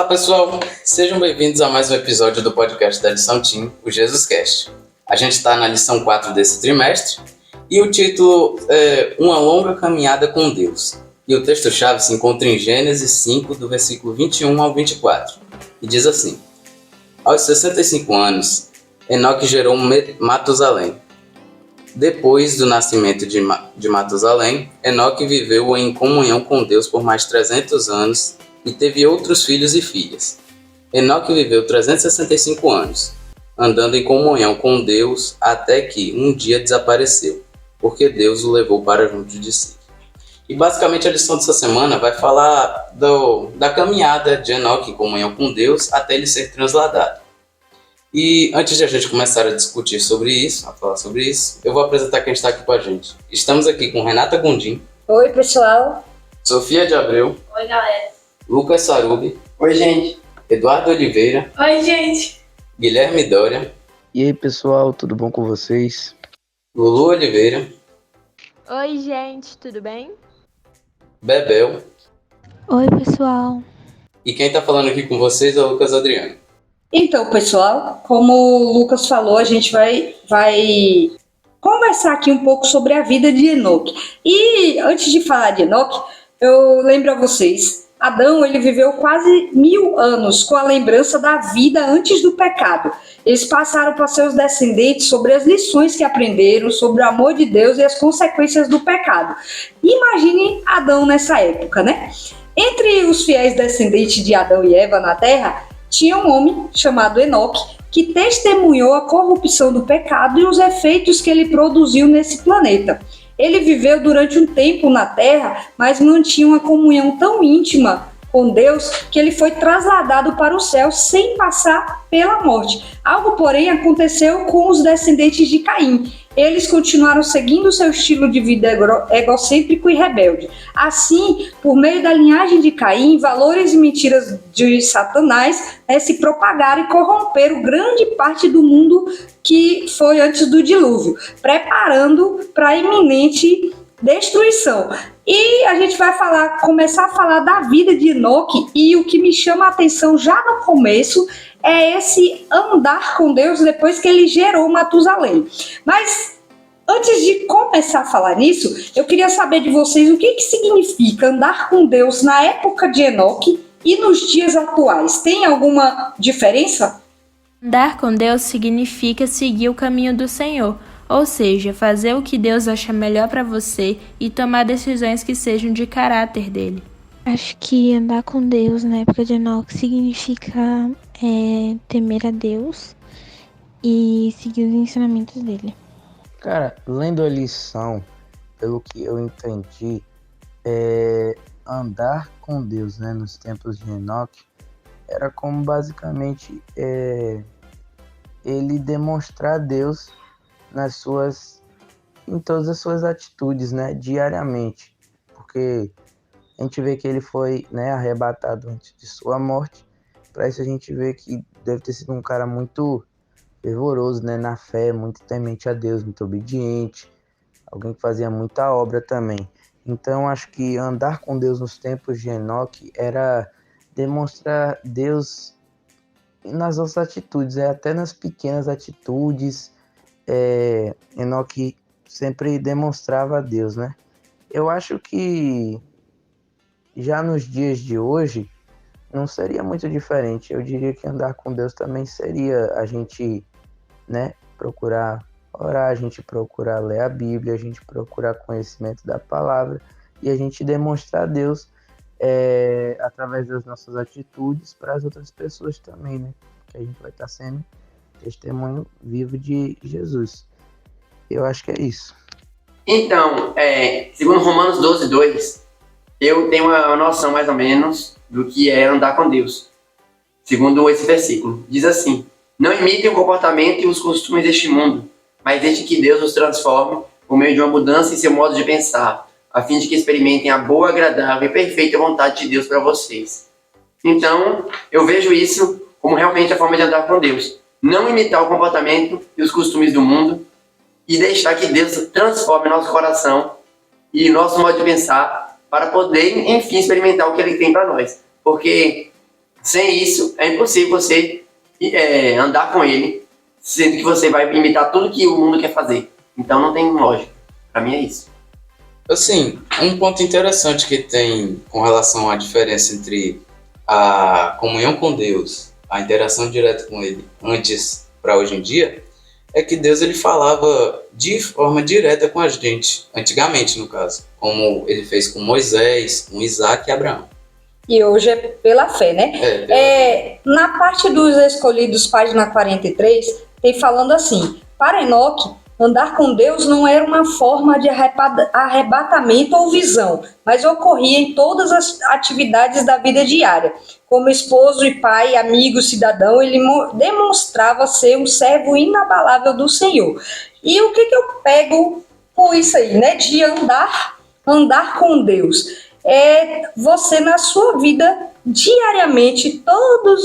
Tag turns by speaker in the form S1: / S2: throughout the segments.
S1: Olá pessoal, sejam bem-vindos a mais um episódio do podcast da lição Team, o JesusCast. A gente está na lição 4 desse trimestre e o título é Uma Longa Caminhada com Deus. E o texto-chave se encontra em Gênesis 5, do versículo 21 ao 24, e diz assim: Aos 65 anos, Enoque gerou Matusalém. Depois do nascimento de Matusalém, Enoque viveu em comunhão com Deus por mais 300 anos e teve outros filhos e filhas. Enoque viveu 365 anos, andando em comunhão com Deus até que um dia desapareceu, porque Deus o levou para junto de si. E basicamente a lição dessa semana vai falar da caminhada de Enoque em comunhão com Deus até ele ser transladado. E antes de a gente começar a discutir sobre isso, a falar sobre isso, eu vou apresentar quem está aqui com a gente. Estamos aqui com Renata Gondim.
S2: Oi, pessoal.
S1: Sofia de Abreu.
S3: Oi, galera.
S1: Lucas Sarubi.
S4: Oi, gente.
S1: Eduardo Oliveira.
S3: Oi, gente.
S1: Guilherme Dória.
S4: E aí, pessoal, tudo bom com vocês?
S1: Lulu Oliveira.
S5: Oi, gente, tudo bem?
S1: Bebel.
S6: Oi, pessoal.
S1: E quem está falando aqui com vocês é o Lucas Adriano.
S2: Então, pessoal, como o Lucas falou, a gente vai conversar aqui um pouco sobre a vida de Enoque. E antes de falar de Enoque, eu lembro a vocês, Adão ele viveu quase 1000 anos com a lembrança da vida antes do pecado. Eles passaram para seus descendentes sobre as lições que aprenderam, sobre o amor de Deus e as consequências do pecado. Imaginem Adão nessa época, né? Entre os fiéis descendentes de Adão e Eva na terra, tinha um homem chamado Enoque que testemunhou a corrupção do pecado e os efeitos que ele produziu nesse planeta. Ele viveu durante um tempo na Terra, mas mantinha uma comunhão tão íntima com Deus que ele foi trasladado para o céu sem passar pela morte. Algo, porém, aconteceu com os descendentes de Caim. Eles continuaram seguindo seu estilo de vida egocêntrico e rebelde. Assim, por meio da linhagem de Caim, valores e mentiras de Satanás se propagaram e corromperam grande parte do mundo que foi antes do dilúvio, preparando para a iminente destruição. E a gente vai começar a falar da vida de Enoque, e o que me chama a atenção já no começo é esse andar com Deus depois que ele gerou Matusalém. Mas antes de começar a falar nisso, eu queria saber de vocês o que significa andar com Deus na época de Enoque e nos dias atuais. Tem alguma diferença?
S5: Andar com Deus significa seguir o caminho do Senhor, ou seja, fazer o que Deus acha melhor para você e tomar decisões que sejam de caráter dele.
S6: Acho que andar com Deus na época de Enoque significa temer a Deus e seguir os ensinamentos dele.
S4: Cara, lendo a lição, pelo que eu entendi, andar com Deus, né, nos tempos de Enoque, era como basicamente ele demonstrar a Deus em todas as suas atitudes, né, diariamente, porque a gente vê que ele foi, né, arrebatado antes de sua morte. Para isso a gente vê que deve ter sido um cara muito fervoroso, né, na fé, muito temente a Deus, muito obediente, alguém que fazia muita obra também. Então acho que andar com Deus nos tempos de Enoque era demonstrar Deus nas nossas atitudes, até nas pequenas atitudes. Enoque sempre demonstrava a Deus, né? Eu acho que já nos dias de hoje não seria muito diferente. Eu diria que andar com Deus também seria a gente, né, procurar orar, a gente procurar ler a Bíblia, a gente procurar conhecimento da palavra e a gente demonstrar a Deus através das nossas atitudes para as outras pessoas também, né? Que a gente vai estar sendo testemunho vivo de Jesus. Eu acho que é isso.
S7: Então, segundo Romanos 12:2, eu tenho uma noção mais ou menos do que é andar com Deus. Segundo esse versículo, diz assim: não imitem o comportamento e os costumes deste mundo, mas deixem que Deus os transforme por meio de uma mudança em seu modo de pensar, a fim de que experimentem a boa, agradável e perfeita vontade de Deus para vocês. Então, eu vejo isso como realmente a forma de andar com Deus. Não imitar o comportamento e os costumes do mundo e deixar que Deus transforme nosso coração e nosso modo de pensar para poder, enfim, experimentar o que Ele tem para nós. Porque Sem isso, é impossível você andar com ele, sendo que você vai imitar tudo que o mundo quer fazer. Então não tem lógica. Pra mim é isso.
S1: Assim, um ponto interessante que tem com relação à diferença entre a comunhão com Deus, a interação direta com Ele, antes para hoje em dia, é que Deus ele falava de forma direta com a gente, antigamente no caso, como ele fez com Moisés, com Isaac e Abraão.
S2: E hoje é pela fé, né? Na parte dos escolhidos, página 43, tem falando assim: para Enoque, andar com Deus não era uma forma de arrebatamento ou visão, mas ocorria em todas as atividades da vida diária. Como esposo e pai, amigo, cidadão, ele demonstrava ser um servo inabalável do Senhor. E o que eu pego por isso aí, né? De andar com Deus. É você na sua vida diariamente, todo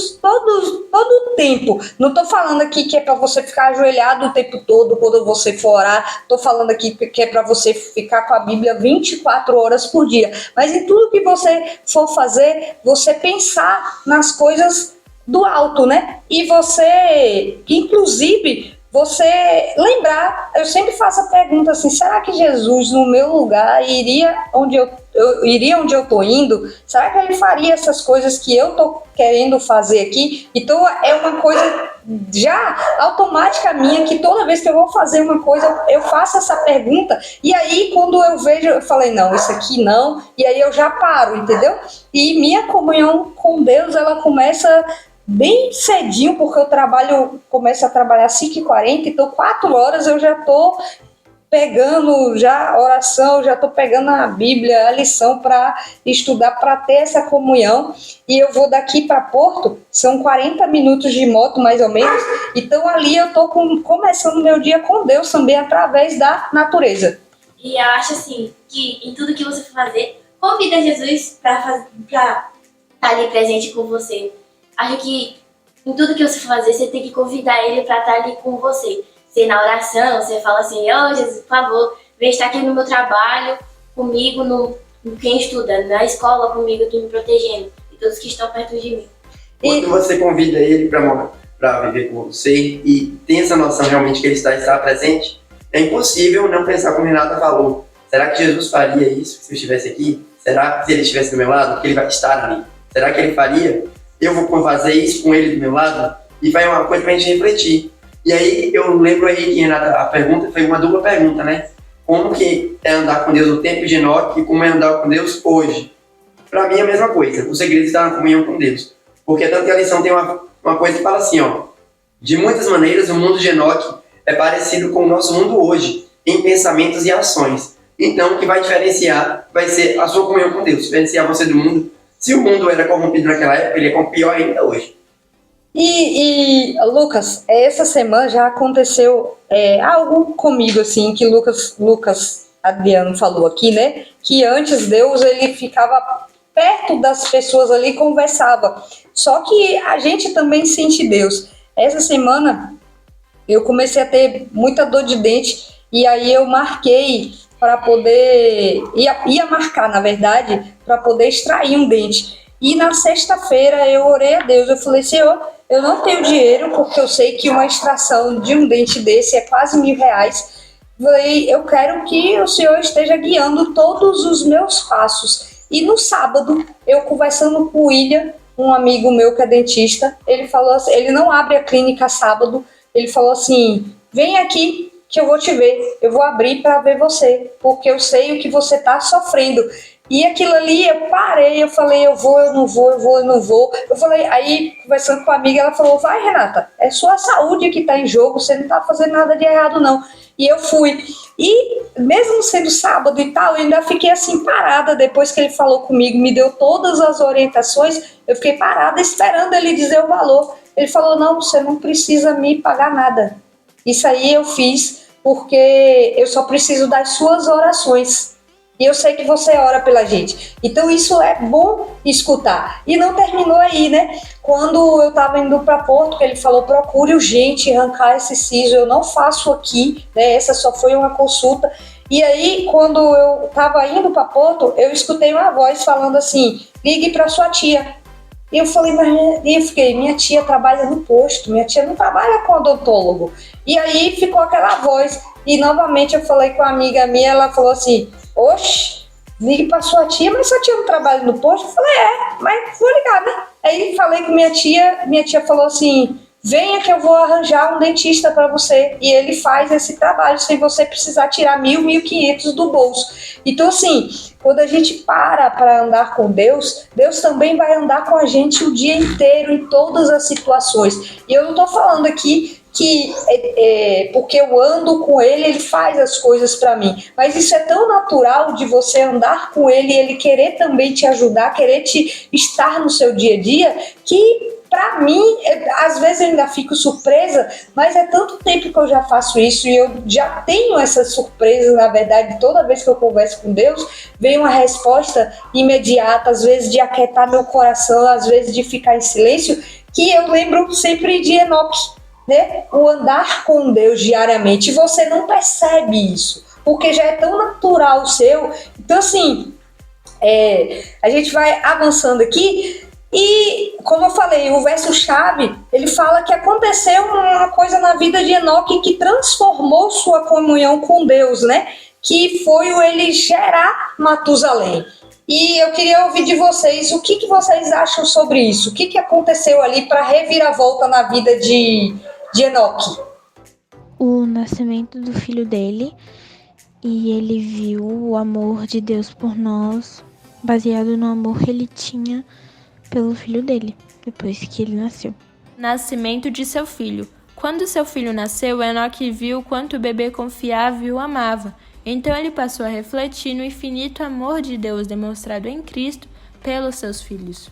S2: o tempo. Não estou falando aqui que é para você ficar ajoelhado o tempo todo quando você for orar. Estou falando aqui que é para você ficar com a Bíblia 24 horas por dia. Mas em tudo que você for fazer, você pensar nas coisas do alto, né? E você, inclusive, você lembrar, eu sempre faço a pergunta assim: será que Jesus no meu lugar iria onde eu estou indo? Será que ele faria essas coisas que eu estou querendo fazer aqui? Então é uma coisa já automática minha, que toda vez que eu vou fazer uma coisa, eu faço essa pergunta, e aí quando eu vejo, eu falei, não, isso aqui não, e aí eu já paro, entendeu? E minha comunhão com Deus, ela começa bem cedinho, porque eu começo a trabalhar às 5h40, então 4 horas eu já estou pegando já a oração, já estou pegando a Bíblia, a lição para estudar, para ter essa comunhão. E eu vou daqui para Porto, são 40 minutos de moto mais ou menos, então ali eu estou começando meu dia com Deus também, através da natureza.
S3: E eu acho assim, que em tudo que você for fazer, convida Jesus para estar ali presente com você. Acho que em tudo que você for fazer, você tem que convidar ele para estar ali com você. Você na oração, você fala assim: Jesus, por favor, vem estar aqui no meu trabalho, comigo, no quem estuda, na escola comigo, aqui me protegendo, e todos que estão perto de mim.
S7: Quando você convida ele para viver com você e tem essa noção realmente que ele está presente, é impossível não pensar como Renata falou. Será que Jesus faria isso se eu estivesse aqui? Será que se ele estivesse do meu lado, que ele vai estar ali? Será que ele faria? Eu vou fazer isso com ele do meu lado? E vai uma coisa pra gente refletir. E aí eu lembro aí que a pergunta foi uma dupla pergunta, né? Como que é andar com Deus no tempo de Enoque e como é andar com Deus hoje? Pra mim é a mesma coisa. O segredo está na comunhão com Deus. Porque tanto que a lição tem uma coisa que fala assim, ó: de muitas maneiras o mundo de Enoque é parecido com o nosso mundo hoje, em pensamentos e ações. Então o que vai diferenciar vai ser a sua comunhão com Deus, diferenciar você do mundo. Se o mundo era corrompido naquela época, ele é pior ainda hoje.
S2: E Lucas, essa semana já aconteceu algo comigo, assim, que Lucas Adriano falou aqui, né? Que antes Deus, ele ficava perto das pessoas ali e conversava. Só que a gente também sente Deus. Essa semana eu comecei a ter muita dor de dente e aí eu marquei para poder... Ia marcar, na verdade, para poder extrair um dente. E na sexta-feira eu orei a Deus. Eu falei: Senhor, eu não tenho dinheiro, porque eu sei que uma extração de um dente desse é quase R$1.000. Falei: eu quero que o Senhor esteja guiando todos os meus passos. E no sábado, eu conversando com o William, um amigo meu que é dentista, ele falou assim, ele não abre a clínica sábado, ele falou assim: vem aqui que eu vou te ver, eu vou abrir para ver você, porque eu sei o que você está sofrendo. E aquilo ali, eu parei, eu falei: eu vou, eu não vou, eu vou, eu não vou. Eu falei, aí conversando com a amiga, ela falou: vai, Renata, é sua saúde que está em jogo, você não está fazendo nada de errado não. E eu fui. E mesmo sendo sábado e tal, eu ainda fiquei assim parada, depois que ele falou comigo, me deu todas as orientações, eu fiquei parada esperando ele dizer o valor. Ele falou: não, você não precisa me pagar nada. Isso aí eu fiz porque eu só preciso das suas orações. E eu sei que você ora pela gente. Então isso é bom escutar. E não terminou aí, né? Quando eu estava indo para Porto, que ele falou: procure urgente arrancar esse siso. Eu não faço aqui, né? Essa só foi uma consulta. E aí, quando eu estava indo para Porto, eu escutei uma voz falando assim: ligue para sua tia. E eu falei, minha tia trabalha no posto, minha tia não trabalha com odontólogo. E aí ficou aquela voz. E novamente eu falei com uma amiga minha, ela falou assim, oxe, ligue pra sua tia, mas sua tia não trabalha no posto? Eu falei, mas vou ligar, né? Aí falei com minha tia falou assim, venha que eu vou arranjar um dentista para você. E ele faz esse trabalho sem você precisar tirar 1.500 do bolso. Então, assim, quando a gente para andar com Deus, Deus também vai andar com a gente o dia inteiro, em todas as situações. E eu não estou falando aqui que porque eu ando com ele faz as coisas para mim. Mas isso é tão natural de você andar com ele e ele querer também te ajudar, querer te estar no seu dia a dia, que para mim, às vezes eu ainda fico surpresa, mas é tanto tempo que eu já faço isso e eu já tenho essas surpresas, na verdade, toda vez que eu converso com Deus, vem uma resposta imediata, às vezes de aquietar meu coração, às vezes de ficar em silêncio, que eu lembro sempre de Enoque, né? O andar com Deus diariamente, e você não percebe isso, porque já é tão natural o seu. Então, assim, a gente vai avançando aqui. E, como eu falei, o verso-chave, ele fala que aconteceu uma coisa na vida de Enoque que transformou sua comunhão com Deus, né? Que foi o ele gerar Matusalém. E eu queria ouvir de vocês, o que vocês acham sobre isso? O que aconteceu ali para reviravolta na vida de Enoque?
S6: O nascimento do filho dele, e ele viu o amor de Deus por nós, baseado no amor que ele tinha pelo filho dele, depois que ele nasceu.
S5: Nascimento de seu filho. Quando seu filho nasceu, Enoque viu quanto o bebê confiava e o amava. Então ele passou a refletir no infinito amor de Deus demonstrado em Cristo pelos seus filhos.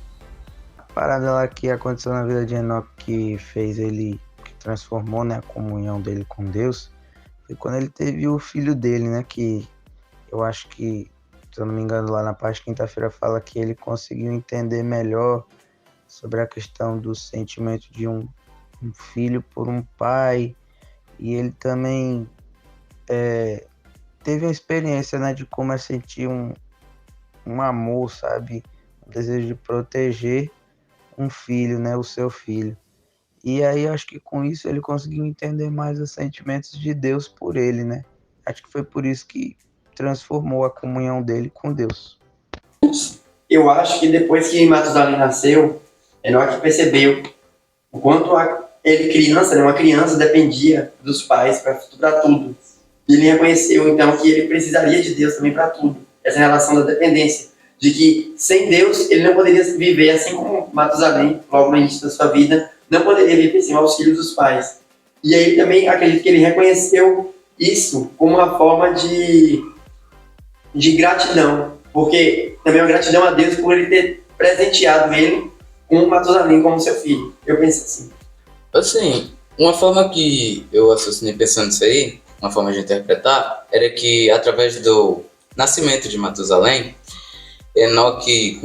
S4: A parada lá que aconteceu na vida de Enoque, que fez ele, que transformou, né, a comunhão dele com Deus, foi quando ele teve o filho dele, né, que eu acho que, se eu não me engano, lá na parte de quinta-feira fala que ele conseguiu entender melhor sobre a questão do sentimento de um filho por um pai, e ele também teve uma experiência, né, de como é sentir um amor, sabe, um desejo de proteger um filho, né, o seu filho. E aí acho que com isso ele conseguiu entender mais os sentimentos de Deus por ele, né? Acho que foi por isso que transformou a comunhão dele com Deus.
S7: Eu acho que depois que Matusalém nasceu, Enoque percebeu o quanto ele, criança, né, uma criança, dependia dos pais para tudo. E ele reconheceu, então, que ele precisaria de Deus também para tudo. Essa relação da dependência, de que sem Deus ele não poderia viver, assim como Matusalém, logo no início da sua vida, não poderia viver sem o auxílio dos pais. E aí também acredito que ele reconheceu isso como uma forma de gratidão, porque também é uma gratidão a Deus por ele ter presenteado ele com Matusalém como seu filho. Eu penso assim.
S1: Assim, uma forma que eu raciocinei pensando nisso aí, uma forma de interpretar, era que através do nascimento de Matusalém, Enoque,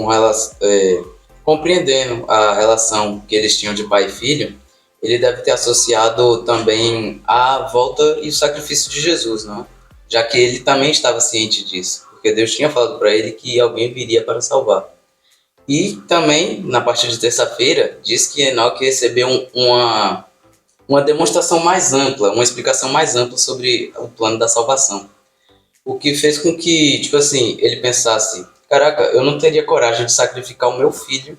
S1: compreendendo a relação que eles tinham de pai e filho, ele deve ter associado também a volta e o sacrifício de Jesus, não é? Já que ele também estava ciente disso, porque Deus tinha falado para ele que alguém viria para salvar. E também, na parte de terça-feira, diz que Enoque recebeu uma demonstração mais ampla, uma explicação mais ampla sobre o plano da salvação. O que fez com que, tipo assim, ele pensasse, caraca, eu não teria coragem de sacrificar o meu filho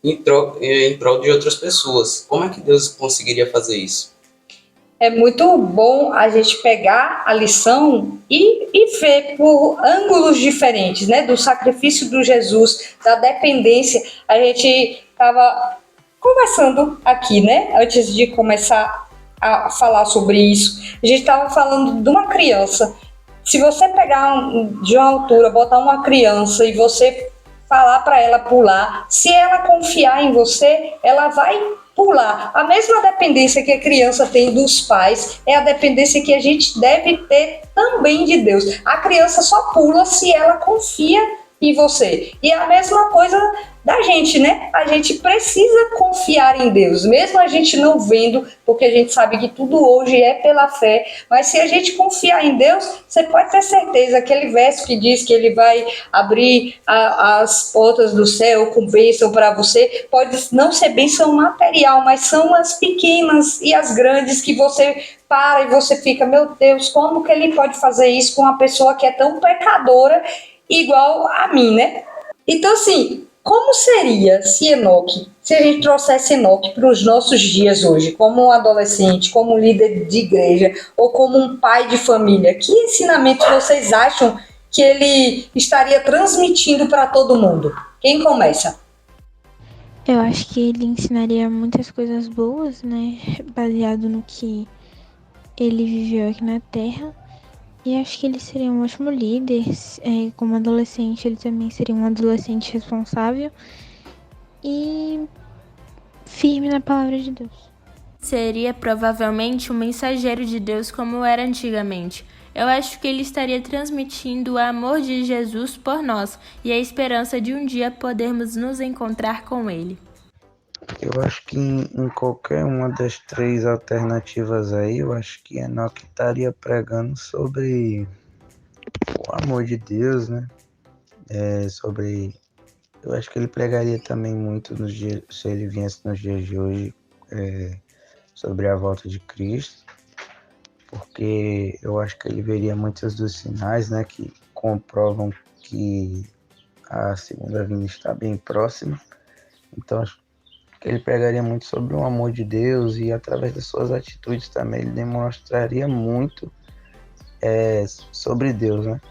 S1: em prol de outras pessoas. Como é que Deus conseguiria fazer isso?
S2: É muito bom a gente pegar a lição e ver por ângulos diferentes, né? Do sacrifício do Jesus, da dependência. A gente estava conversando aqui, né? Antes de começar a falar sobre isso, a gente estava falando de uma criança. Se você pegar de uma altura, botar uma criança e você falar para ela pular, se ela confiar em você, ela vai pular. A mesma dependência que a criança tem dos pais é a dependência que a gente deve ter também de Deus. A criança só pula se ela confia em você. E é a mesma coisa da gente, né? A gente precisa confiar em Deus, mesmo a gente não vendo, porque a gente sabe que tudo hoje é pela fé, mas se a gente confiar em Deus, você pode ter certeza, aquele verso que diz que ele vai abrir as portas do céu com bênção para você, pode não ser bênção material, mas são as pequenas e as grandes que você para e você fica, meu Deus, como que ele pode fazer isso com uma pessoa que é tão pecadora igual a mim, né? Então, assim, como seria se a gente trouxesse Enoque para os nossos dias hoje, como um adolescente, como um líder de igreja ou como um pai de família? Que ensinamentos vocês acham que ele estaria transmitindo para todo mundo? Quem começa?
S6: Eu acho que ele ensinaria muitas coisas boas, né? Baseado no que ele viveu aqui na Terra. E acho que ele seria um ótimo líder. Como adolescente, ele também seria um adolescente responsável e firme na palavra de Deus.
S5: Seria provavelmente um mensageiro de Deus como era antigamente. Eu acho que ele estaria transmitindo o amor de Jesus por nós e a esperança de um dia podermos nos encontrar com ele.
S4: Eu acho que em qualquer uma das três alternativas aí, eu acho que Enoque estaria pregando sobre o amor de Deus, né? Eu acho que ele pregaria também muito nos dias, se ele viesse nos dias de hoje, sobre a volta de Cristo, porque eu acho que ele veria muitos dos sinais, né, que comprovam que a segunda vinda está bem próxima. Então, acho que ele pregaria muito sobre o amor de Deus e através das suas atitudes também ele demonstraria muito sobre Deus, né?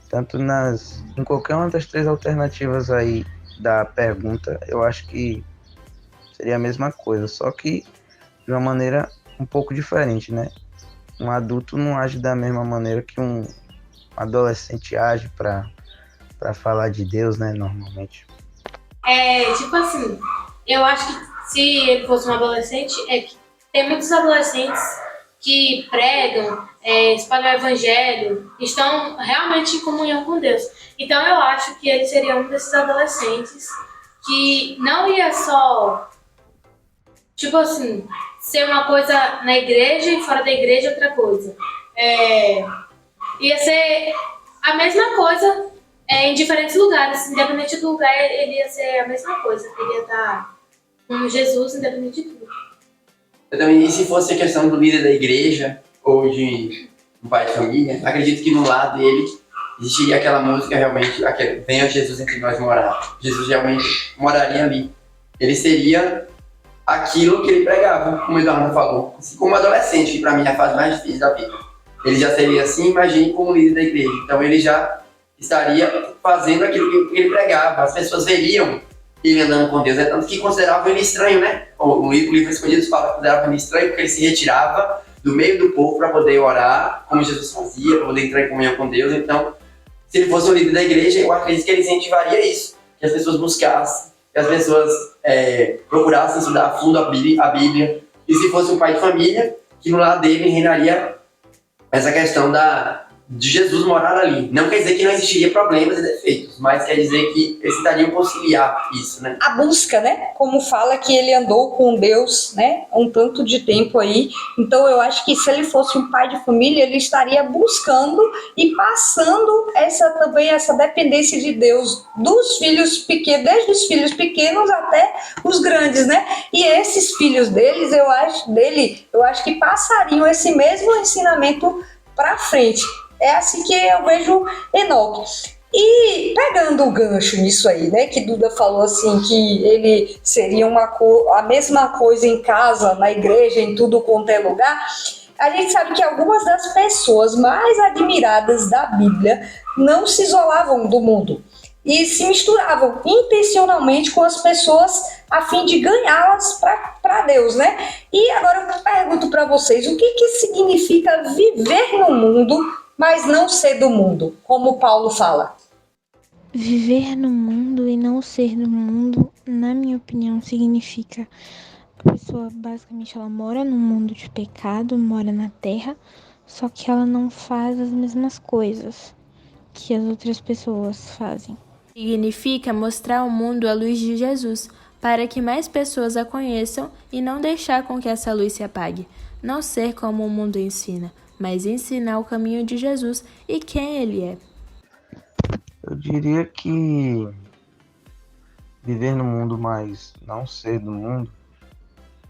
S4: Tanto em qualquer uma das três alternativas aí da pergunta, eu acho que seria a mesma coisa, só que de uma maneira um pouco diferente, né? Um adulto não age da mesma maneira que um adolescente age para falar de Deus, né, normalmente.
S8: Tipo assim, eu acho que se ele fosse um adolescente, que tem muitos adolescentes que pregam, espalham o evangelho, estão realmente em comunhão com Deus. Então eu acho que ele seria um desses adolescentes que não ia só, tipo assim, ser uma coisa na igreja e fora da igreja outra coisa. Ia ser a mesma coisa em diferentes lugares, independente do lugar, ele ia ser a mesma coisa. Ele ia estar com Jesus, independente de tudo.
S7: Eu também, e se fosse a questão do líder da igreja ou de um pai de família, acredito que no lado dele existiria aquela música realmente, venha Jesus entre nós morar. Jesus realmente moraria ali. Ele seria aquilo que ele pregava, como o Eduardo falou. Assim como adolescente, que para mim é a fase mais difícil da vida. Ele já seria assim, imagine, como líder da igreja. Então ele já estaria fazendo aquilo que ele pregava. As pessoas veriam ele andando com Deus. É tanto que consideravam ele estranho, né? O livro Escondidos fala que consideravam ele estranho porque ele se retirava do meio do povo para poder orar, como Jesus fazia, para poder entrar em comunhão com Deus. Então, se ele fosse um líder da igreja, eu acredito que ele incentivaria isso. Que as pessoas buscassem, que as pessoas procurassem estudar a fundo a Bíblia. E se fosse um pai de família, que no lado dele reinaria essa questão de Jesus morar ali. Não quer dizer que não existiria problemas e defeitos, mas quer dizer que eles tentariam conciliar isso, né?
S2: A busca, né? Como fala que ele andou com Deus, né? Um tanto de tempo aí. Então eu acho que se ele fosse um pai de família, ele estaria buscando e passando essa dependência de Deus dos filhos pequenos, desde os filhos pequenos até os grandes, né? E esses filhos deles, eu acho que passariam esse mesmo ensinamento para frente. É assim que eu vejo Enoque. E pegando o gancho nisso aí, né, que Duda falou assim, que ele seria a mesma coisa em casa, na igreja, em tudo quanto é lugar, a gente sabe que algumas das pessoas mais admiradas da Bíblia não se isolavam do mundo e se misturavam intencionalmente com as pessoas a fim de ganhá-las para Deus, né? E agora eu pergunto para vocês, o que significa viver no mundo, mas não ser do mundo, como Paulo fala?
S6: Viver no mundo e não ser do mundo, na minha opinião, significa a pessoa, basicamente, ela mora num mundo de pecado, mora na terra, só que ela não faz as mesmas coisas. que as outras pessoas fazem.
S5: Significa mostrar ao mundo a luz de Jesus, para que mais pessoas a conheçam e não deixar com que essa luz se apague. Não ser como o mundo ensina, mas ensinar o caminho de Jesus e quem Ele é.
S4: Eu diria que viver no mundo, mas não ser do mundo,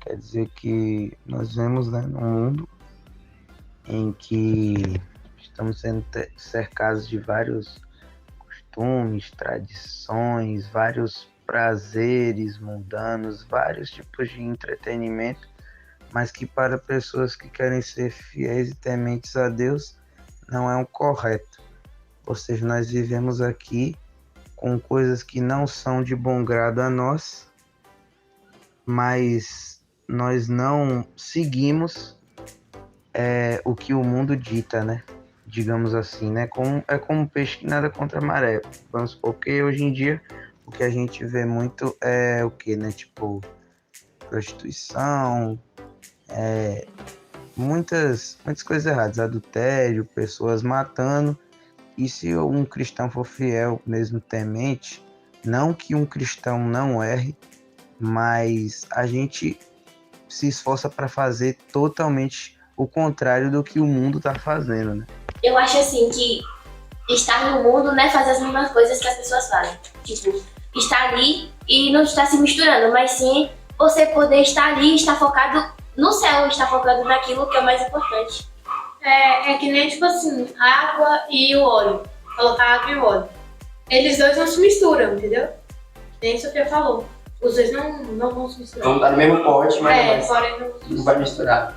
S4: quer dizer que nós vivemos, né, num mundo em que estamos sendo cercados de vários costumes, tradições, vários prazeres mundanos, vários tipos de entretenimento, mas que para pessoas que querem ser fiéis e tementes a Deus não é o correto. Ou seja, nós vivemos aqui com coisas que não são de bom grado a nós, mas nós não seguimos o que o mundo dita, né? Digamos assim, né? É como um peixe que nada contra a maré. Vamos supor que hoje em dia o que a gente vê muito é o que, né? Tipo, prostituição, muitas coisas erradas, adultério, pessoas matando. E se um cristão for fiel, mesmo temente, não que um cristão não erre, mas a gente se esforça para fazer totalmente o contrário do que o mundo está fazendo, né?
S3: Eu acho assim que estar no mundo não é fazer as mesmas coisas que as pessoas fazem. Tipo, estar ali e não estar se misturando, mas sim você poder estar ali e estar focado no céu, estar focado naquilo que é o mais importante.
S8: É que nem, tipo assim, a água e o óleo. Colocar a água e o óleo. Eles dois não se misturam, entendeu? Nem isso que eu falou. Os dois não vão se misturar.
S7: Vão estar no mesmo pote, mas
S8: porém
S7: não vai misturar.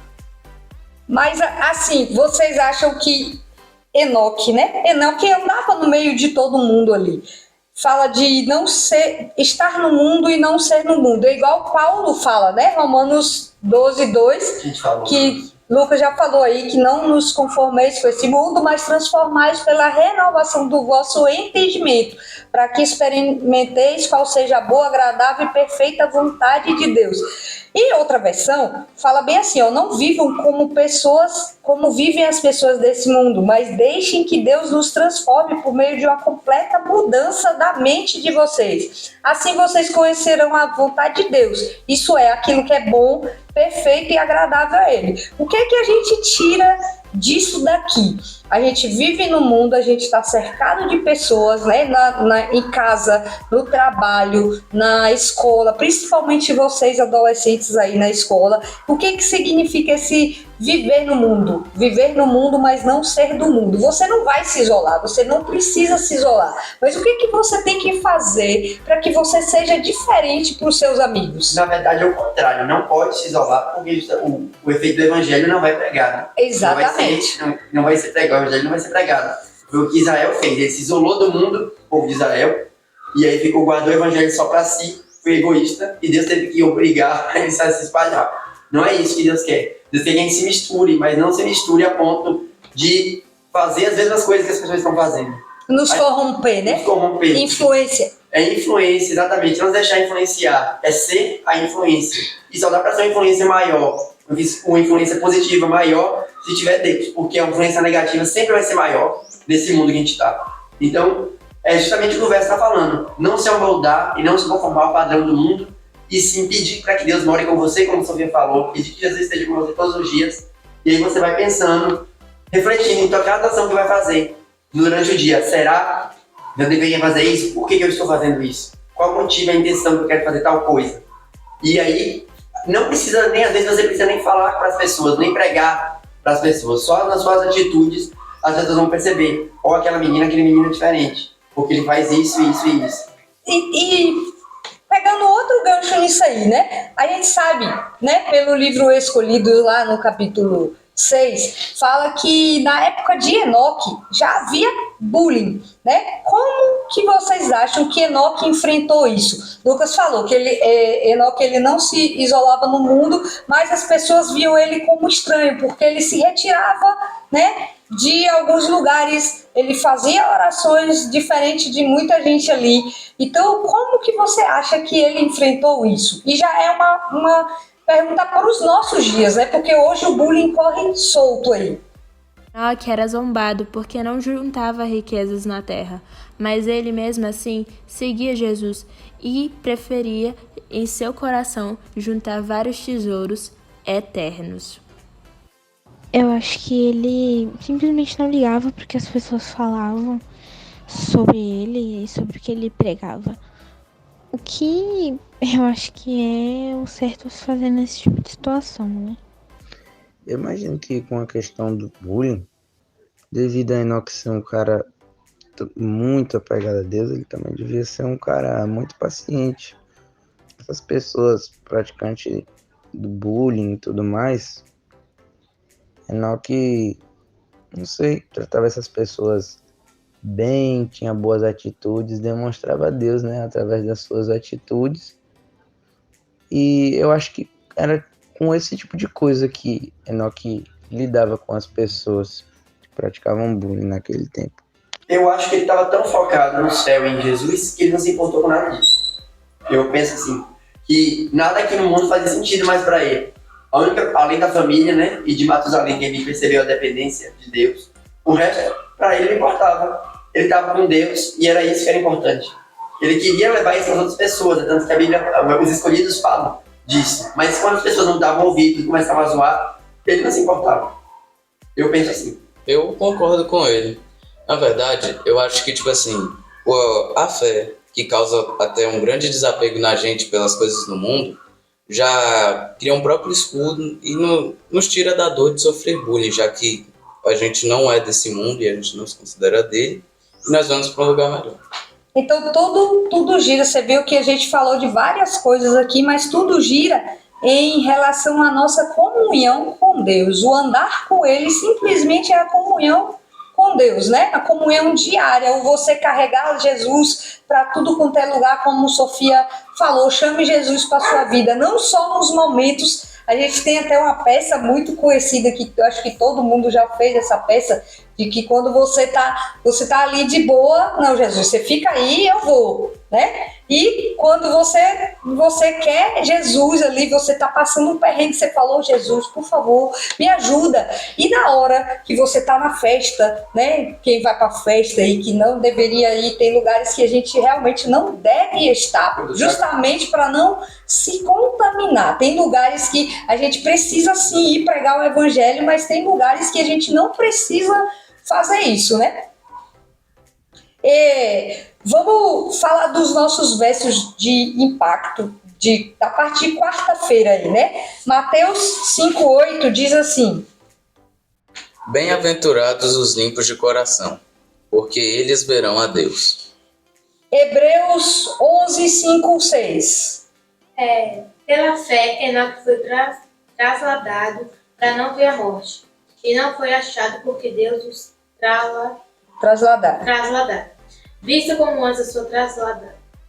S2: Mas, assim, vocês acham que Enoque, né? Enoque andava no meio de todo mundo ali. Fala de não ser, estar no mundo e não ser no mundo. É igual Paulo fala, né? Romanos 12:2, que Lucas já falou aí, que não nos conformeis com esse mundo, mas transformais pela renovação do vosso entendimento, para que experimenteis qual seja a boa, agradável e perfeita vontade de Deus. E outra versão fala bem assim, ó, não vivam como vivem as pessoas desse mundo, mas deixem que Deus nos transforme por meio de uma completa mudança da mente de vocês. Assim vocês conhecerão a vontade de Deus. Isso é aquilo que é bom, perfeito e agradável a Ele. O que é que a gente tira disso daqui? A gente vive no mundo, a gente está cercado de pessoas, né? Em casa, no trabalho, na escola, principalmente vocês adolescentes aí na escola. O que significa esse viver no mundo? Viver no mundo, mas não ser do mundo. Você não vai se isolar, você não precisa se isolar. Mas o que você tem que fazer para que você seja diferente para os seus amigos?
S7: Na verdade é o contrário, não pode se isolar porque o efeito do evangelho não vai pregar, né?
S2: Exatamente.
S7: Não vai ser pregado, o evangelho não vai ser pregado. Foi o que Israel fez, ele se isolou do mundo, o povo de Israel, e aí guardou o evangelho só para si, foi egoísta, e Deus teve que obrigar a eles a se espalhar. Não é isso que Deus quer. Deus quer que a gente se misture, mas não se misture a ponto de fazer as mesmas coisas que as pessoas estão fazendo.
S2: Nos corromper, né?
S7: Nos corromper.
S2: Influência.
S7: É influência, exatamente. Não deixar influenciar. É ser a influência. E só dá para ser uma influência maior, uma influência positiva maior, se tiver Deus. Porque a influência negativa sempre vai ser maior nesse mundo que a gente está. Então, é justamente o que o verso está falando. Não se amoldar e não se conformar ao padrão do mundo, e sim pedir para que Deus more com você, como a Sofia falou, pedir que Jesus esteja com você todos os dias, e aí você vai pensando, refletindo em cada ação que vai fazer durante o dia. Será que eu deveria fazer isso? Por que eu estou fazendo isso? Qual o motivo, a intenção que eu quero fazer tal coisa? E aí, não precisa nem, às vezes você precisa nem falar para as pessoas, nem pregar para as pessoas, só nas suas atitudes as pessoas vão perceber, ou aquele menino é diferente, porque ele faz isso, isso e isso.
S2: E pegando outro gancho nisso aí, né? A gente sabe, né, pelo livro escolhido lá no capítulo 6, fala que na época de Enoque já havia bullying, né? Como que vocês acham que Enoque enfrentou isso? Lucas falou que Enoque ele não se isolava no mundo, mas as pessoas viam ele como estranho, porque ele se retirava, né, de alguns lugares, ele fazia orações diferentes de muita gente ali. Então, como que você acha que ele enfrentou isso? E já é uma pergunta para os nossos dias, né? Porque hoje o bullying corre solto aí.
S5: Enoque era zombado porque não juntava riquezas na terra, mas ele mesmo assim seguia Jesus e preferia em seu coração juntar vários tesouros eternos.
S6: Eu acho que ele simplesmente não ligava porque as pessoas falavam sobre ele e sobre o que ele pregava. O que eu acho que é o certo a se fazer nesse tipo de situação, né?
S4: Eu imagino que com a questão do bullying, devido a Enoque ser um cara muito apegado a Deus, ele também devia ser um cara muito paciente. Essas pessoas praticantes do bullying e tudo mais, Enoque, não sei, tratava essas pessoas bem, tinha boas atitudes, demonstrava a Deus, né, através das suas atitudes. E eu acho que era com esse tipo de coisa que Enoque lidava com as pessoas que praticavam bullying naquele tempo.
S7: Eu acho que ele estava tão focado no céu e em Jesus que ele não se importou com nada disso. Eu penso assim, que nada aqui no mundo fazia sentido mais para ele. A única, além da família, né, e de Matusalém, que ele percebeu a dependência de Deus, o resto, para ele não importava. Ele estava com Deus e era isso que era importante. Ele queria levar isso às outras pessoas, né? Tanto que a Bíblia, os escolhidos falam disso. Mas quando as pessoas não davam ouvido e começavam a zoar, ele não se importava. Eu penso assim.
S1: Eu concordo com ele. Na verdade, eu acho que, tipo assim, a fé, que causa até um grande desapego na gente pelas coisas do mundo, já cria um próprio escudo e nos tira da dor de sofrer bullying, já que a gente não é desse mundo e a gente não se considera dele, e nós vamos para um lugar melhor.
S2: Então tudo gira, você viu que a gente falou de várias coisas aqui, mas tudo gira em relação à nossa comunhão com Deus. O andar com Ele simplesmente é a comunhão com Deus, né? A comunhão diária, o você carregar Jesus para tudo quanto é lugar, como Sofia falou, chame Jesus para sua vida, não só nos momentos. A gente tem até uma peça muito conhecida que eu acho que todo mundo já fez essa peça, de que quando você tá ali de boa, não, Jesus, você fica aí, eu vou, né? E quando você quer Jesus ali, você tá passando um perrengue, você falou, Jesus, por favor, me ajuda. E na hora que você tá na festa, né? Quem vai pra festa e que não deveria ir, tem lugares que a gente realmente não deve estar, justamente para não se contaminar. Tem lugares que a gente precisa sim ir pregar o evangelho, mas tem lugares que a gente não precisa fazer isso, né? Vamos falar dos nossos versos de impacto da parte de quarta-feira aí, né? Mateus 5:8 diz assim:
S1: Bem-aventurados os limpos de coração, porque eles verão a Deus.
S2: Hebreus 11:5-6.
S8: Pela fé, Enoque foi trasladado para não ver a morte, e não foi achado porque Deus os trasladar. Visto como antes a sua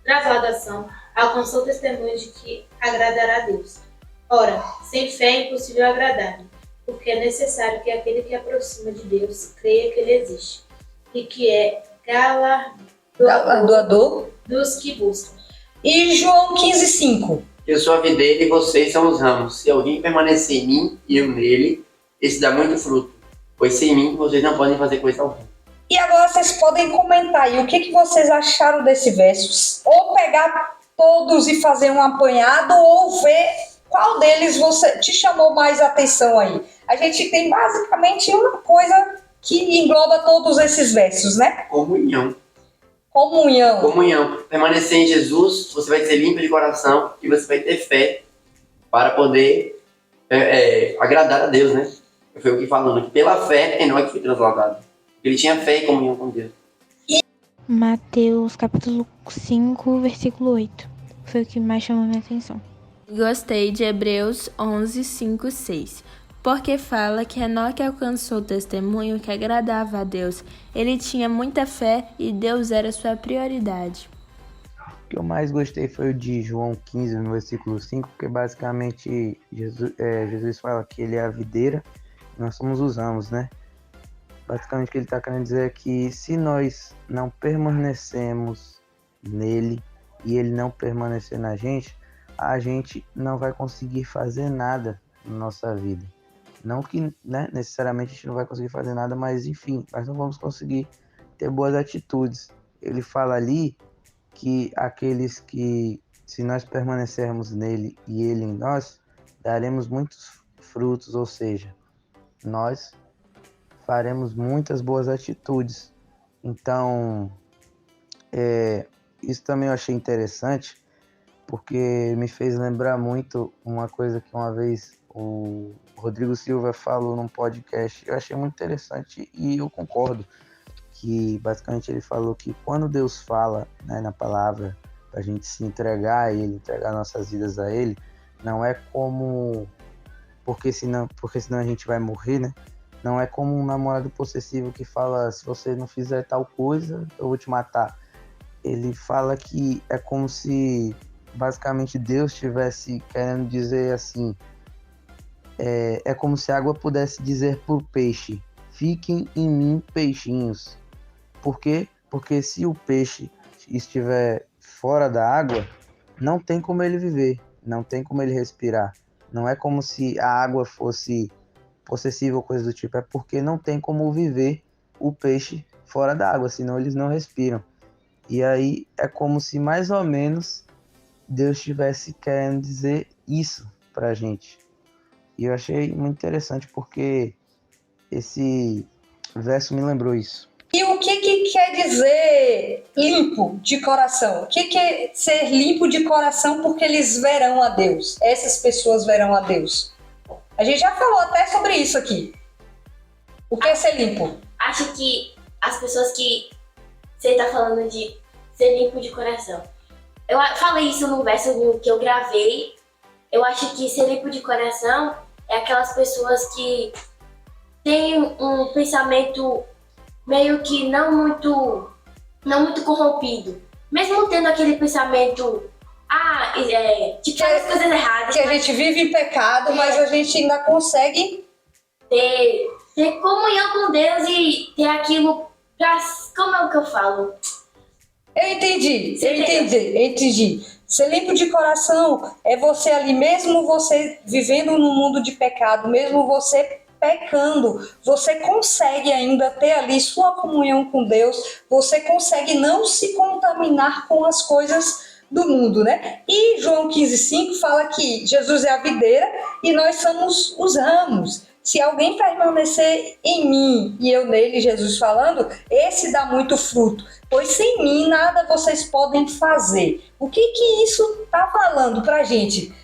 S8: trasladação, alcançou o testemunho de que agradará a Deus. Ora, sem fé é impossível agradar-lhe, porque é necessário que aquele que aproxima de Deus creia que ele existe, e que é galardoador dos que buscam.
S2: E João 15:5.
S7: Eu sou a videira e vocês são os ramos. Se alguém permanecer em mim e eu nele, esse dá muito fruto, pois sem mim vocês não podem fazer coisa alguma.
S2: E agora vocês podem comentar aí o que vocês acharam desse verso. Ou pegar todos e fazer um apanhado, ou ver qual deles te chamou mais atenção aí. A gente tem basicamente uma coisa que engloba todos esses versos, né?
S7: Comunhão. Permanecer em Jesus, você vai ser limpo de coração e você vai ter fé para poder agradar a Deus, né? Foi o que falando aqui. Pela fé, Enoque foi trasladado. Ele tinha fé e comunhão com Deus.
S6: Mateus capítulo 5, versículo 8. Foi o que mais chamou minha atenção.
S5: Gostei de Hebreus 11:5-6, porque fala que Enoque alcançou o testemunho que agradava a Deus. Ele tinha muita fé e Deus era sua prioridade.
S4: O que eu mais gostei foi o de João 15, no versículo 5, porque basicamente Jesus fala que ele é a videira e nós somos os ramos, né? Basicamente o que ele está querendo dizer é que se nós não permanecemos nele e ele não permanecer na gente, a gente não vai conseguir fazer nada na nossa vida. Não que, né, necessariamente a gente não vai conseguir fazer nada, mas enfim, nós não vamos conseguir ter boas atitudes. Ele fala ali que aqueles que, se nós permanecermos nele e ele em nós, daremos muitos frutos, ou seja, nós faremos muitas boas atitudes. Então, isso também eu achei interessante, porque me fez lembrar muito uma coisa que uma vez o Rodrigo Silva falou num podcast. Eu achei muito interessante e eu concordo, que basicamente ele falou que quando Deus fala, né, na palavra, para a gente se entregar a Ele, entregar nossas vidas a Ele, não é como... porque senão a gente vai morrer, né? Não é como um namorado possessivo que fala: se você não fizer tal coisa, eu vou te matar. Ele fala que é como se basicamente Deus estivesse querendo dizer assim, é como se a água pudesse dizer pro peixe: fiquem em mim, peixinhos. Por quê? Porque se o peixe estiver fora da água, não tem como ele viver, não tem como ele respirar. Não é como se a água fosse possessiva ou coisa do tipo, é porque não tem como viver o peixe fora da água, senão eles não respiram. E aí é como se mais ou menos Deus estivesse querendo dizer isso pra gente. E eu achei muito interessante porque esse verso me lembrou isso.
S2: E o que quer dizer limpo de coração? O que é ser limpo de coração? Porque eles verão a Deus. Essas pessoas verão a Deus. A gente já falou até sobre isso aqui. O que é ser limpo?
S3: Acho que as pessoas que você está falando de ser limpo de coração. Eu falei isso no verso que eu gravei. Eu acho que ser limpo de coração é aquelas pessoas que têm um pensamento meio que não muito corrompido. Mesmo tendo aquele pensamento, de fazer as coisas erradas.
S2: Que a gente vive em pecado, mas a gente ainda consegue
S3: ter comunhão com Deus e ter aquilo pra... Como é o que eu falo?
S2: Eu entendi. Ser limpo de coração é você ali, mesmo você vivendo num mundo de pecado, mesmo você pecando, você consegue ainda ter ali sua comunhão com Deus, você consegue não se contaminar com as coisas do mundo, né? E João 15,5 fala que Jesus é a videira e nós somos os ramos. Se alguém permanecer em mim e eu nele, Jesus falando, esse dá muito fruto, pois sem mim nada vocês podem fazer. O que isso está falando pra gente?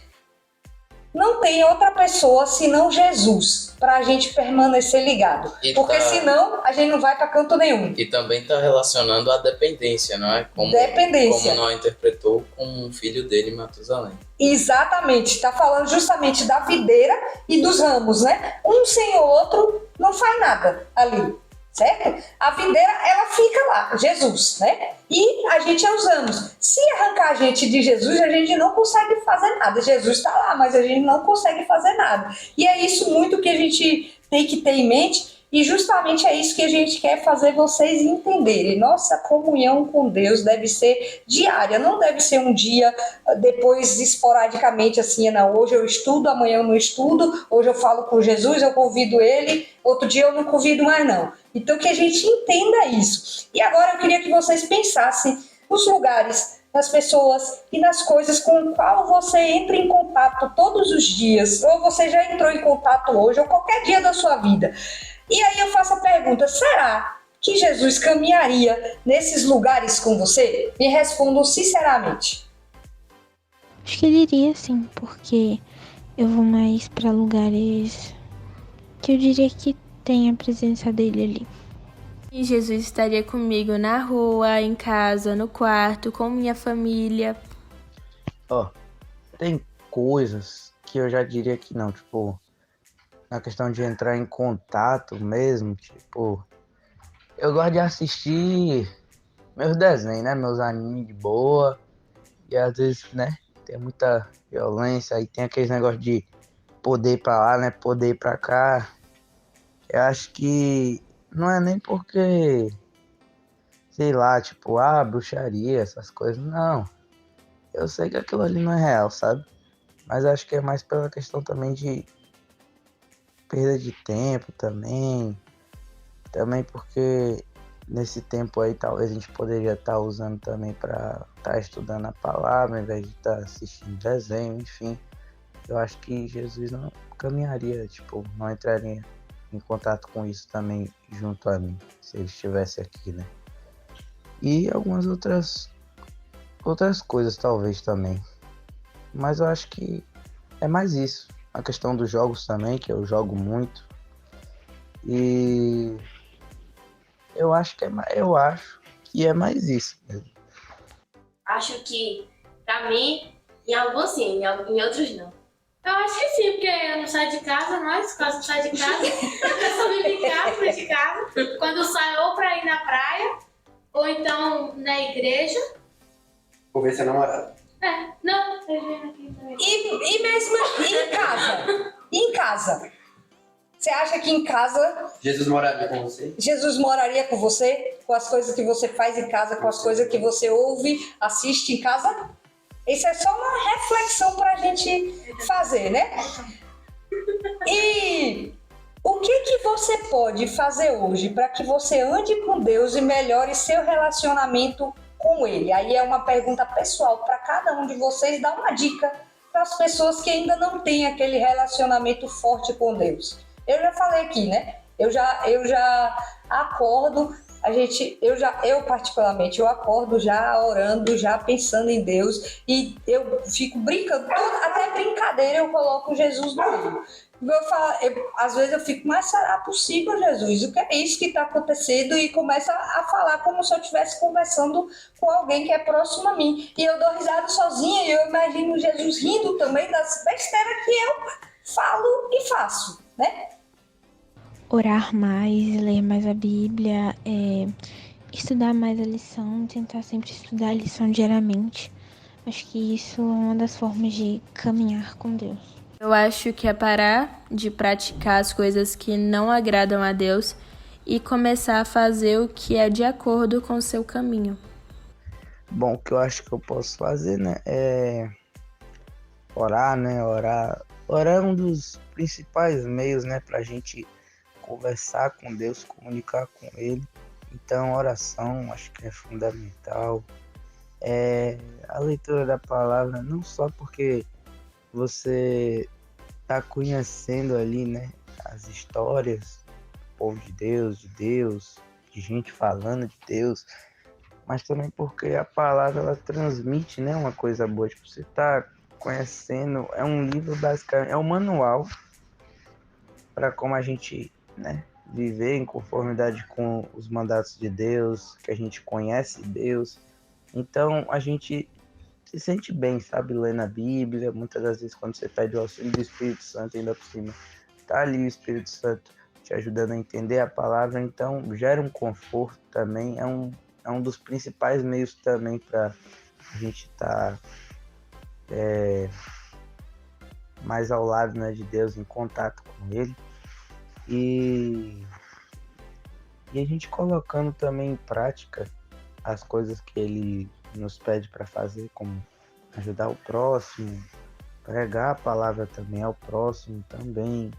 S2: Não tem outra pessoa senão Jesus para a gente permanecer ligado. Porque senão a gente não vai para canto nenhum.
S1: E também está relacionando a dependência, não é? Como Noé interpretou com um filho dele, Matusalém.
S2: Exatamente. Está falando justamente da videira e dos ramos, né? Um sem o outro não faz nada ali. Certo? A videira, ela fica lá, Jesus, né? E a gente é os ramos. Se arrancar a gente de Jesus, a gente não consegue fazer nada. Jesus está lá, mas a gente não consegue fazer nada. E é isso muito que a gente tem que ter em mente. E justamente é isso que a gente quer fazer vocês entenderem. Nossa comunhão com Deus deve ser diária, não deve ser um dia depois esporadicamente assim, não, hoje eu estudo, amanhã eu não estudo, hoje eu falo com Jesus, eu convido ele, outro dia eu não convido mais não. Então que a gente entenda isso. E agora eu queria que vocês pensassem nos lugares, nas pessoas e nas coisas com o qual você entra em contato todos os dias, ou você já entrou em contato hoje, ou qualquer dia da sua vida. E aí eu faço a pergunta, será que Jesus caminharia nesses lugares com você? Me respondam sinceramente.
S6: Acho que ele iria sim, porque eu vou mais para lugares que eu diria que tem a presença dele ali.
S5: E Jesus estaria comigo na rua, em casa, no quarto, com minha família.
S4: Tem coisas que eu já diria que não, tipo... Na questão de entrar em contato mesmo, tipo... Eu gosto de assistir meus desenhos, né? Meus animes de boa. E às vezes, né? Tem muita violência. Aí tem aqueles negócios de poder ir pra lá, né? Poder ir pra cá. Eu acho que não é nem porque... Sei lá, tipo... bruxaria, essas coisas. Não. Eu sei que aquilo ali não é real, sabe? Mas acho que é mais pela questão também de... perda de tempo também porque nesse tempo aí talvez a gente poderia estar usando também para estar estudando a palavra, ao invés de estar assistindo desenho, enfim. Eu acho que Jesus não caminharia, não entraria em contato com isso também junto a mim, se ele estivesse aqui, né? E algumas outras coisas talvez também. Mas eu acho que é mais isso. A questão dos jogos também, que eu jogo muito. E eu acho que é mais isso mesmo.
S3: Acho que, pra mim, em alguns sim, em outros não.
S8: Eu acho que sim, porque eu não saio de casa, nós quase não saio de casa. Eu só vivo em casa, dentro de casa. Quando eu saio ou pra ir na praia, ou então na igreja.
S7: Vou ver se é namorado.
S8: Não, eu venho aqui também.
S2: E mesmo em casa? Em casa? Você acha que em casa
S7: Jesus moraria com você?
S2: Jesus moraria com você? Com as coisas que você faz em casa, com as coisas que você ouve, assiste em casa? Isso é só uma reflexão para a gente fazer, né? E o que você pode fazer hoje para que você ande com Deus e melhore seu relacionamento com Ele? Aí é uma pergunta pessoal para cada um de vocês, dar uma dica para as pessoas que ainda não têm aquele relacionamento forte com Deus. Eu já falei aqui, né? Eu já acordo, eu particularmente, eu acordo já orando, já pensando em Deus, e eu fico brincando, até brincadeira eu coloco Jesus no meio. Às vezes eu fico, mas será possível, Jesus? O que é isso que está acontecendo? E começa a falar como se eu estivesse conversando com alguém que é próximo a mim. E eu dou risada sozinha e eu imagino Jesus rindo também das besteiras que eu falo e faço, né?
S6: Orar mais, ler mais a Bíblia, estudar mais a lição, tentar sempre estudar a lição diariamente. Acho que isso é uma das formas de caminhar com Deus.
S5: Eu acho que é parar de praticar as coisas que não agradam a Deus e começar a fazer o que é de acordo com o seu caminho.
S4: Bom, o que eu acho que eu posso fazer, né, é orar, né, orar é um dos principais meios, né, pra gente conversar com Deus, comunicar com Ele. Então, oração acho que é fundamental. A leitura da palavra, não só porque você está conhecendo ali, né, as histórias do povo de Deus, de gente falando de Deus, mas também porque a palavra ela transmite, né, uma coisa boa. Você está conhecendo, é um livro basicamente, é um manual para como a gente, né, viver em conformidade com os mandatos de Deus, que a gente conhece Deus. Então a gente se sente bem, sabe, lendo a Bíblia. Muitas das vezes quando você pede o auxílio do Espírito Santo, ainda por cima tá ali o Espírito Santo te ajudando a entender a palavra, então gera um conforto também, é um dos principais meios também para a gente estar mais ao lado, né, de Deus, em contato com Ele. E a gente colocando também em prática as coisas que Ele nos pede para fazer, como ajudar o próximo, pregar a palavra também ao próximo também.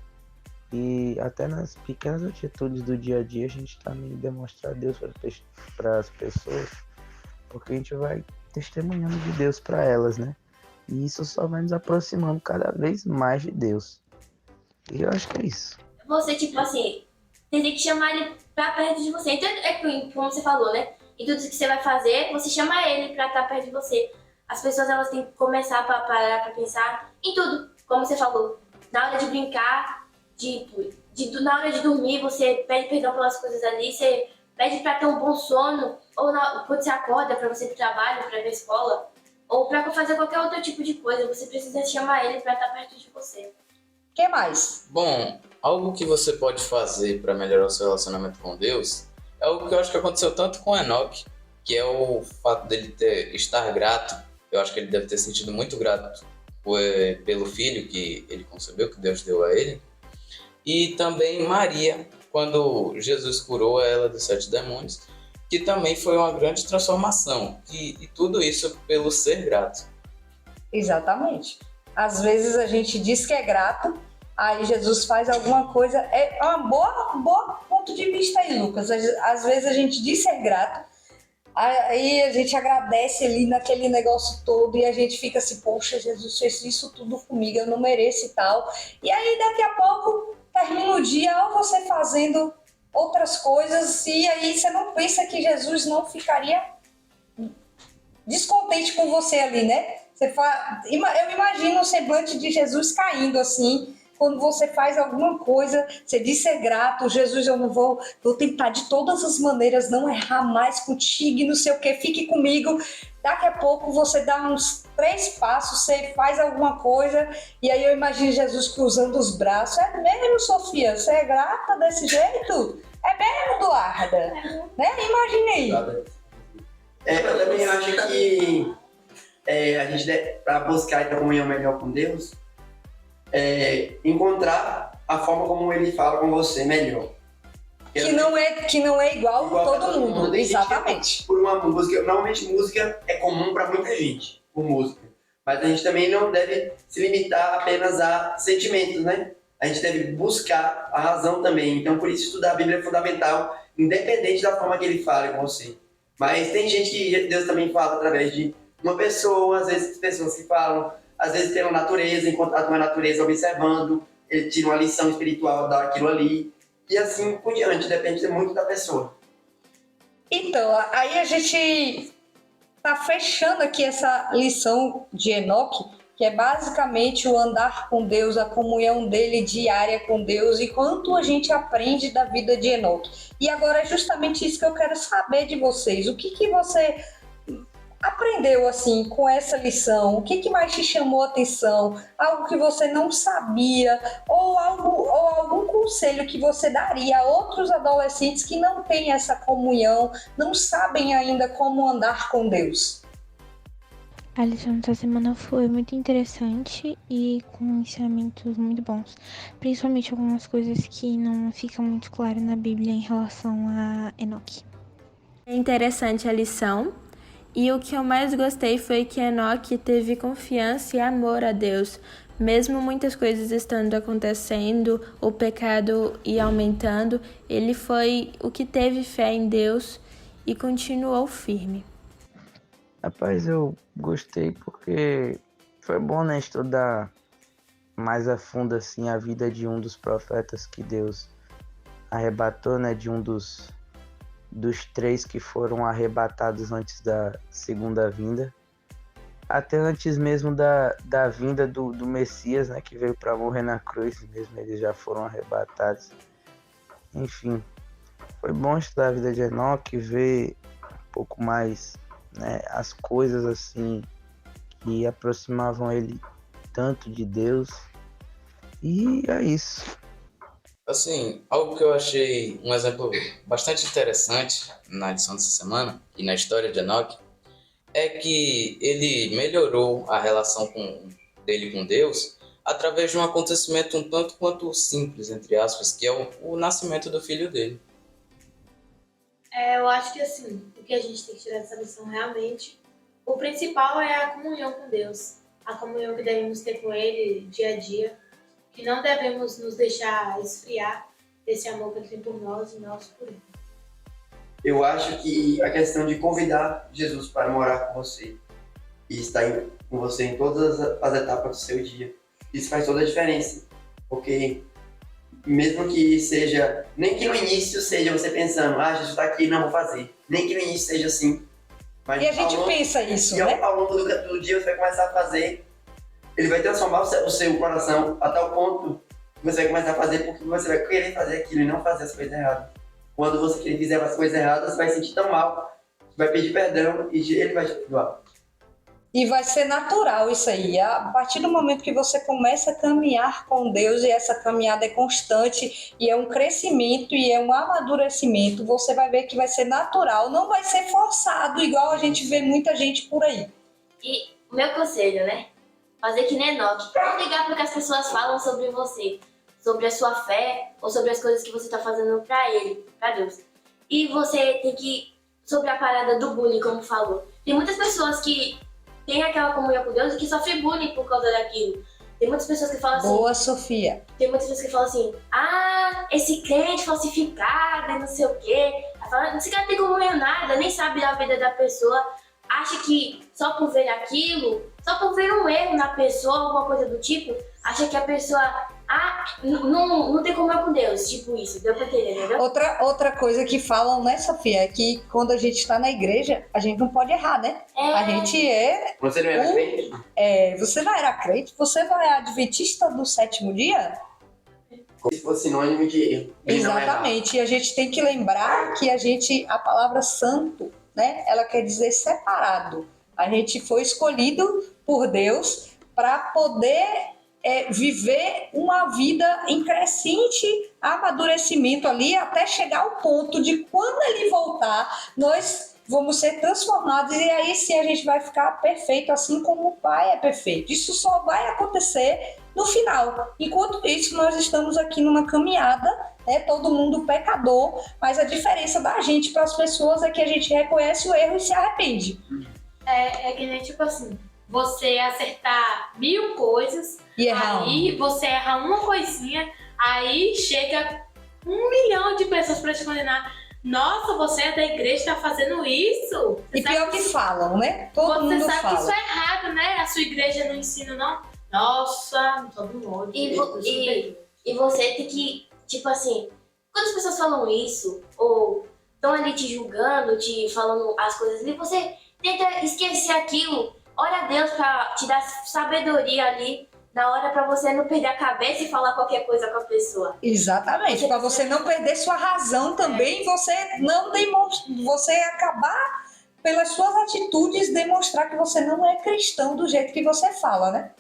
S4: E até nas pequenas atitudes do dia a dia a gente também demonstrar Deus para as pessoas, porque a gente vai testemunhando de Deus para elas, né? E isso só vai nos aproximando cada vez mais de Deus. E eu acho que é isso.
S3: Você, tipo assim, tem que chamar ele pra perto de você. Então, como você falou, né? E tudo que você vai fazer, você chama ele pra estar perto de você. As pessoas, elas têm que começar a parar pra pensar em tudo, como você falou. Na hora de brincar, na hora de dormir, você pede perdão pelas coisas ali, você pede pra ter um bom sono, ou quando você acorda pra você ir pro trabalho, pra ir pra escola, ou pra fazer qualquer outro tipo de coisa, você precisa chamar ele pra estar perto de você.
S2: O que mais?
S1: Bom, algo que você pode fazer para melhorar o seu relacionamento com Deus é algo que eu acho que aconteceu tanto com Enoque, que é o fato dele estar grato. Eu acho que ele deve ter sentido muito grato pelo filho que ele concebeu, que Deus deu a ele. E também Maria, quando Jesus curou ela dos 7 demônios, que também foi uma grande transformação. E tudo isso pelo ser grato.
S2: Exatamente. Às vezes a gente diz que é grato, aí Jesus faz alguma coisa. É uma boa ponto de vista aí, Lucas. Às vezes a gente diz ser grato, aí a gente agradece ali naquele negócio todo e a gente fica assim, poxa, Jesus fez isso tudo comigo, eu não mereço e tal. E aí daqui a pouco termina o dia, ou você fazendo outras coisas, e aí você não pensa que Jesus não ficaria descontente com você ali, né? Eu imagino o semblante de Jesus caindo assim, quando você faz alguma coisa, você diz ser grato, Jesus, eu não vou tentar de todas as maneiras não errar mais contigo e não sei o que, fique comigo. Daqui a pouco você dá uns 3 passos, você faz alguma coisa, e aí eu imagino Jesus cruzando os braços. É mesmo, Sofia? Você é grata desse jeito? É mesmo, Eduarda? Né? Imagine aí.
S7: Eu também acho que a gente, para buscar a comunhão melhor com Deus, encontrar a forma como Ele fala com você melhor.
S2: Que não é igual todo mundo. Exatamente.
S7: Por uma música, normalmente música é comum para muita gente, por música. Mas a gente também não deve se limitar apenas a sentimentos, né? A gente deve buscar a razão também. Então, por isso, estudar a Bíblia é fundamental, independente da forma que Ele fale com você. Mas tem gente que Deus também fala através de uma pessoa, às vezes pessoas que falam, às vezes pela natureza, em contato com a natureza, observando, ele tira uma lição espiritual daquilo ali, e assim por diante, depende muito da pessoa.
S2: Então, aí a gente tá fechando aqui essa lição de Enoque, que é basicamente o andar com Deus, a comunhão dele diária com Deus e quanto a gente aprende da vida de Enoque. E agora é justamente isso que eu quero saber de vocês. O que você aprendeu assim com essa lição? O que mais te chamou a atenção? Algo que você não sabia? Ou algum conselho que você daria a outros adolescentes que não têm essa comunhão, não sabem ainda como andar com Deus?
S6: A lição dessa semana foi muito interessante e com ensinamentos muito bons. Principalmente algumas coisas que não ficam muito claras na Bíblia em relação a Enoque.
S5: É interessante a lição. E o que eu mais gostei foi que Enoque teve confiança e amor a Deus. Mesmo muitas coisas estando acontecendo, o pecado ia aumentando, ele foi o que teve fé em Deus e continuou firme.
S4: Rapaz, eu gostei porque foi bom, né, estudar mais a fundo assim a vida de um dos profetas que Deus arrebatou, né, de um dos 3 que foram arrebatados antes da segunda vinda, até antes mesmo da vinda do Messias, né, que veio para morrer na cruz, mesmo eles já foram arrebatados. Enfim, foi bom estudar a vida de Enoque, ver um pouco mais, né, as coisas assim que aproximavam ele tanto de Deus, e é isso.
S1: Assim, algo que eu achei um exemplo bastante interessante na lição dessa semana e na história de Enoque é que ele melhorou a relação dele com Deus através de um acontecimento um tanto quanto simples, entre aspas, que é o nascimento do filho dele.
S8: Eu acho que assim, o que a gente tem que tirar dessa lição realmente, o principal é a comunhão com Deus, a comunhão que devemos ter com Ele dia a dia, que não devemos nos deixar esfriar desse amor que Ele tem por nós e nós por Ele.
S7: Eu acho que a questão de convidar Jesus para morar com você e estar com você em todas as etapas do seu dia, isso faz toda a diferença, porque mesmo que seja, nem que no início seja você pensando, Jesus está aqui, não vou fazer, nem que no início seja assim, mas
S2: e a gente pensa isso, né?
S7: Ao longo do dia você vai começar a fazer, ele vai transformar o seu coração a tal ponto que você vai começar a fazer porque você vai querer fazer aquilo e não fazer as coisas erradas. Quando você fizer as coisas erradas, você vai se sentir tão mal, vai pedir perdão e ele vai te perdoar.
S2: E vai ser natural isso aí. A partir do momento que você começa a caminhar com Deus e essa caminhada é constante e é um crescimento e é um amadurecimento, você vai ver que vai ser natural, não vai ser forçado, igual a gente vê muita gente por aí.
S3: E o meu conselho, né? Fazer que nem Enoque. Não ligar para o que as pessoas falam sobre você, sobre a sua fé ou sobre as coisas que você está fazendo para Ele, para Deus. E você tem que, sobre a parada do bullying, como falou. Tem muitas pessoas que têm aquela comunhão com Deus e que sofrem bullying por causa daquilo. Tem muitas pessoas que falam assim.
S2: Boa, Sofia.
S3: Tem muitas pessoas que falam assim, esse crente falsificado e não sei o quê. Esse cara não tem como ver nada, nem sabe da vida da pessoa. Acha que só por ver aquilo, só por ver um erro na pessoa, alguma coisa do tipo, acha que a pessoa, não tem comunhão com Deus. Tipo isso, deu pra entender, entendeu?
S2: Outra coisa que falam, né, Sofia, é que quando a gente tá na igreja, a gente não pode errar, né? A gente é...
S7: Você não era crente?
S2: Você não era crente? Você não é adventista do sétimo dia?
S7: Como se fosse sinônimo de erro.
S2: Exatamente. E a gente tem que lembrar que a palavra santo, né, ela quer dizer separado. A gente foi escolhido por Deus para poder viver uma vida em crescente amadurecimento ali, até chegar ao ponto de quando ele voltar, nós vamos ser transformados e aí sim a gente vai ficar perfeito, assim como o Pai é perfeito. Isso só vai acontecer no final. Enquanto isso, nós estamos aqui numa caminhada, né, todo mundo pecador, mas a diferença da gente para as pessoas é que a gente reconhece o erro e se arrepende.
S8: É que nem tipo assim, você acertar 1000 coisas,
S2: E errar
S8: aí você erra uma coisinha, aí chega 1 milhão de pessoas pra te condenar. Nossa, você é da igreja, tá fazendo isso?
S2: E pior que falam, né? Todo
S8: Você
S2: mundo
S8: sabe
S2: fala.
S8: que isso é errado, né? A sua igreja não ensina, não? Nossa, todo mundo.
S3: E você tem que, tipo assim, quando as pessoas falam isso, ou estão ali te julgando, te falando as coisas ali, você tenta esquecer aquilo. Ora a Deus pra te dar sabedoria ali na hora pra você não perder a cabeça e falar qualquer coisa com a pessoa.
S2: Exatamente, para você não perder sua razão também, você não você acabar pelas suas atitudes demonstrar que você não é cristão do jeito que você fala, né?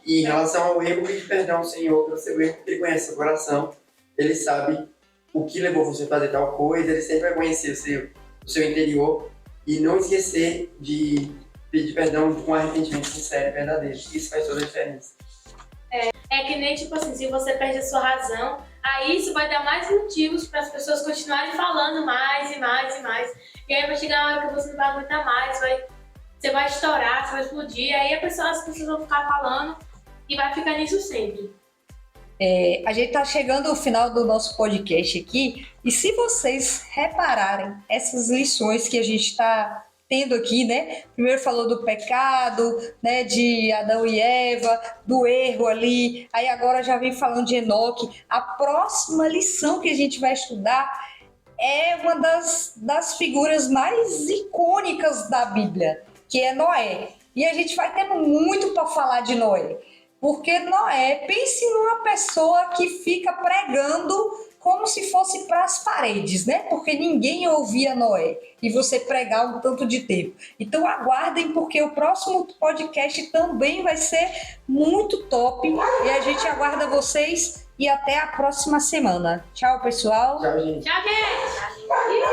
S7: E em relação ao erro, pedir perdão ao Senhor pelo seu erro, porque ele conhece seu coração, ele sabe o que levou você a fazer tal coisa, ele sempre vai conhecer o seu interior e não esquecer de pedir perdão com arrependimento sincero e verdadeiro. Isso faz toda a diferença.
S8: É que nem, tipo assim, se você perde a sua razão, aí isso vai dar mais motivos para as pessoas continuarem falando mais e mais e mais. E aí vai chegar uma hora que você não vai aguentar mais, você vai estourar, você vai explodir, aí as pessoas vão ficar falando e vai ficar nisso sempre.
S2: A gente tá chegando ao final do nosso podcast aqui, e se vocês repararem essas lições que a gente tá tendo aqui, né? Primeiro falou do pecado, né? De Adão e Eva, do erro ali. Aí agora já vem falando de Enoque. A próxima lição que a gente vai estudar é uma das figuras mais icônicas da Bíblia, que é Noé. E a gente vai ter muito para falar de Noé. Porque Noé, pense numa pessoa que fica pregando como se fosse para as paredes, né? Porque ninguém ouvia Noé e você pregar um tanto de tempo. Então aguardem, porque o próximo podcast também vai ser muito top e a gente aguarda vocês e até a próxima semana. Tchau, pessoal.
S7: Tchau, gente.
S8: Tchau, gente!